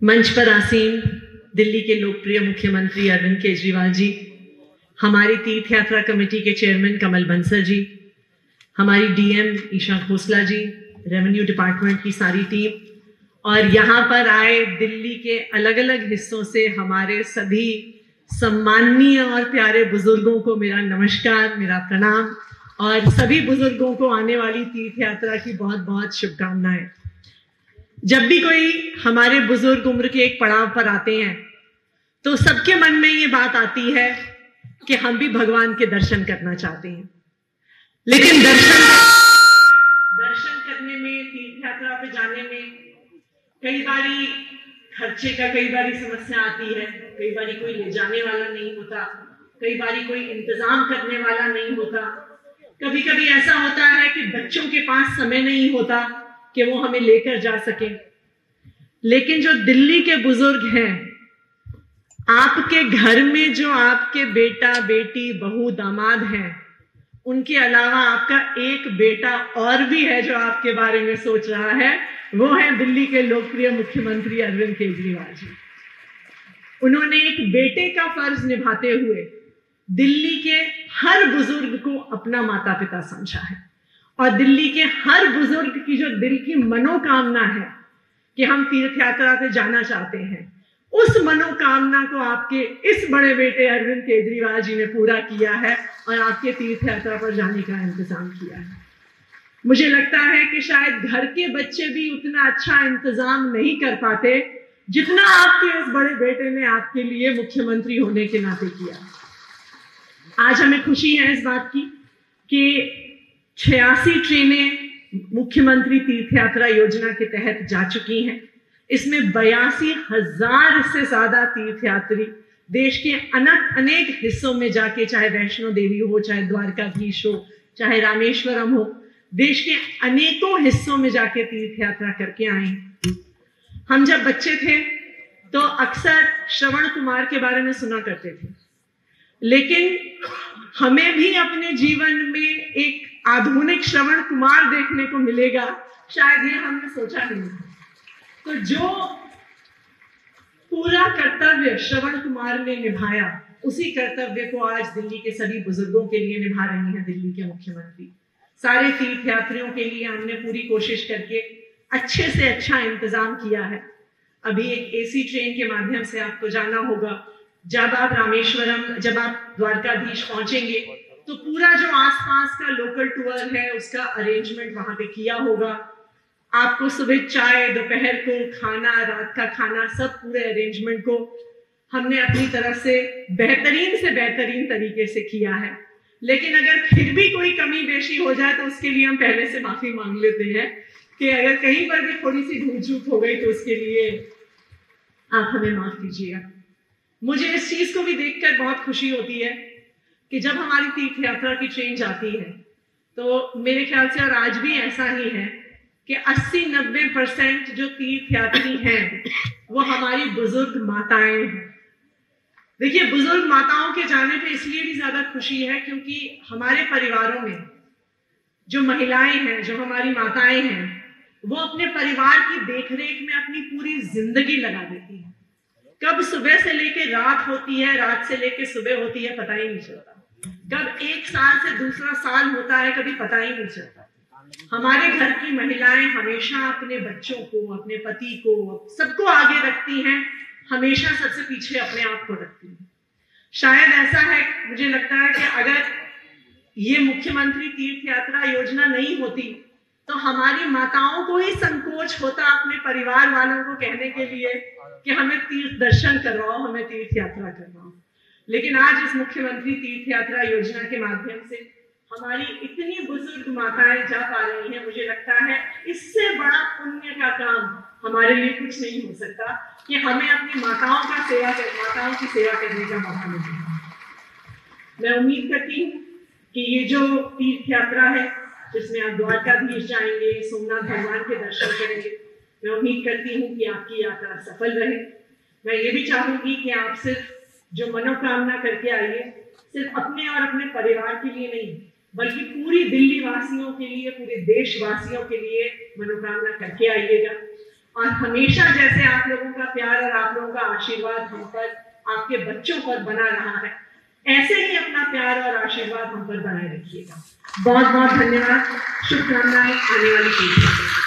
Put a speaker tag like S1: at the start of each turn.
S1: मंच पर आसीन दिल्ली के लोकप्रिय मुख्यमंत्री अरविंद केजरीवाल जी, हमारी तीर्थ यात्रा कमेटी के चेयरमैन कमल बंसल जी, हमारी डीएम ईशा खोसला जी, रेवेन्यू डिपार्टमेंट की सारी टीम और यहाँ पर आए दिल्ली के अलग अलग हिस्सों से हमारे सभी सम्माननीय और प्यारे बुजुर्गों को मेरा नमस्कार, मेरा प्रणाम और सभी बुजुर्गों को आने वाली तीर्थ यात्रा की बहुत बहुत शुभकामनाएं। जब भी कोई हमारे बुजुर्ग उम्र के एक पड़ाव पर आते हैं तो सबके मन में ये बात आती है कि हम भी भगवान के दर्शन करना चाहते हैं, लेकिन दर्शन करने में, तीर्थ यात्रा पे जाने में कई बारी खर्चे का कई बारी समस्या आती है, कई बारी कोई ले जाने वाला नहीं होता, कई बारी कोई इंतजाम करने वाला नहीं होता, कभी कभी ऐसा होता है कि बच्चों के पास समय नहीं होता कि वो हमें लेकर जा सके। लेकिन जो दिल्ली के बुजुर्ग हैं, आपके घर में जो आपके बेटा बेटी बहू दामाद हैं, उनके अलावा आपका एक बेटा और भी है जो आपके बारे में सोच रहा है, वो है दिल्ली के लोकप्रिय मुख्यमंत्री अरविंद केजरीवाल जी। उन्होंने एक बेटे का फर्ज निभाते हुए दिल्ली के हर बुजुर्ग को अपना माता पिता समझा है और दिल्ली के हर बुजुर्ग की जो दिल की मनोकामना है कि हम तीर्थ यात्रा पे जाना चाहते हैं, उस मनोकामना को आपके इस बड़े बेटे अरविंद केजरीवाल जी ने पूरा किया है और आपके तीर्थ यात्रा पर जाने का इंतजाम किया है। मुझे लगता है कि शायद घर के बच्चे भी उतना अच्छा इंतजाम नहीं कर पाते जितना आपके इस बड़े बेटे ने आपके लिए मुख्यमंत्री होने के नाते किया। आज हमें खुशी है इस बात की कि 86 ट्रेनें मुख्यमंत्री तीर्थ यात्रा योजना के तहत जा चुकी हैं। इसमें 82,000 से ज्यादा तीर्थयात्री देश के अनेक हिस्सों में जाके, चाहे वैष्णो देवी हो, चाहे द्वारकाधीश हो, चाहे रामेश्वरम हो, देश के अनेकों हिस्सों में जाके तीर्थ यात्रा करके आए हैं। हम जब बच्चे थे तो अक्सर श्रवण कुमार के बारे में सुना करते थे, लेकिन हमें भी अपने जीवन में एक आधुनिक श्रवण कुमार देखने को मिलेगा, शायद ये हमने सोचा नहीं था। तो जो पूरा कर्तव्य श्रवण कुमार ने निभाया, उसी कर्तव्य को आज दिल्ली के सभी बुजुर्गों के लिए निभा रही हैं दिल्ली के मुख्यमंत्री। सारे तीर्थयात्रियों के लिए हमने पूरी कोशिश करके अच्छे से अच्छा इंतजाम किया है। अभी एक एसी ट्रेन के माध्यम से आपको जाना होगा। जब आप द्वारकाधीश पहुंचेंगे तो पूरा जो आसपास का लोकल टूर है उसका अरेंजमेंट वहां पे किया होगा। आपको सुबह चाय, दोपहर को खाना, रात का खाना, सब पूरे अरेंजमेंट को हमने अपनी तरफ से बेहतरीन तरीके से किया है। लेकिन अगर फिर भी कोई कमी बेशी हो जाए तो उसके लिए हम पहले से माफी मांग लेते हैं कि अगर कहीं पर भी थोड़ी सी भूल चूक हो गई तो उसके लिए आप हमें माफ कीजिएगा। मुझे इस चीज को भी देखकर बहुत खुशी होती है कि जब हमारी तीर्थ यात्रा की ट्रेन जाती है तो मेरे ख्याल से, और आज भी ऐसा ही है, कि 80-90% जो तीर्थ यात्री हैं वो हमारी बुजुर्ग माताएं हैं। देखिए, बुजुर्ग माताओं के जाने पे इसलिए भी ज्यादा खुशी है क्योंकि हमारे परिवारों में जो महिलाएं हैं, जो हमारी माताएं हैं, वो अपने परिवार की देखरेख में अपनी पूरी जिंदगी लगा देती है। कब सुबह से लेके रात होती है, रात से लेके सुबह होती है, पता ही नहीं चलता। कब एक साल से दूसरा साल होता है, कभी पता ही नहीं चलता। हमारे घर की महिलाएं हमेशा अपने बच्चों को, अपने पति को, सबको आगे रखती हैं, हमेशा सबसे पीछे अपने आप को रखती हैं। शायद ऐसा है, मुझे लगता है कि अगर ये मुख्यमंत्री तीर्थ यात्रा योजना नहीं होती तो हमारी माताओं को ही संकोच होता अपने परिवार वालों को कहने के लिए कि हमें तीर्थ दर्शन करवाओ, हमें तीर्थ यात्रा करवाओ। लेकिन आज इस मुख्यमंत्री तीर्थ यात्रा योजना के माध्यम से हमारी इतनी बुजुर्ग माताएं जा पा रही हैं। मुझे लगता है इससे बड़ा पुण्य का काम हमारे लिए कुछ नहीं हो सकता कि हमें अपनी माताओं की सेवा करने का मौका मिले। मैं उम्मीद करती हूँ कि ये जो तीर्थ यात्रा है जिसमें आप द्वारकाधीश जाएंगे, सोमनाथ भगवान के दर्शन करेंगे, मैं उम्मीद करती हूँ कि आपकी यात्रा सफल रहे। मैं ये भी चाहूंगी कि आप सिर्फ जो मनोकामना करके आइए, सिर्फ अपने और अपने परिवार के लिए नहीं, बल्कि पूरी दिल्ली वासियों के लिए, पूरे देशवासियों के लिए मनोकामना करके आइएगा। और हमेशा जैसे आप लोगों का प्यार और आप लोगों का आशीर्वाद हम पर, आपके बच्चों पर बना रहा है, ऐसे ही अपना प्यार और आशीर्वाद हम पर बनाए रखिएगा। बहुत बहुत धन्यवाद, शुभकामनाएं आने वाली पीढ़ी।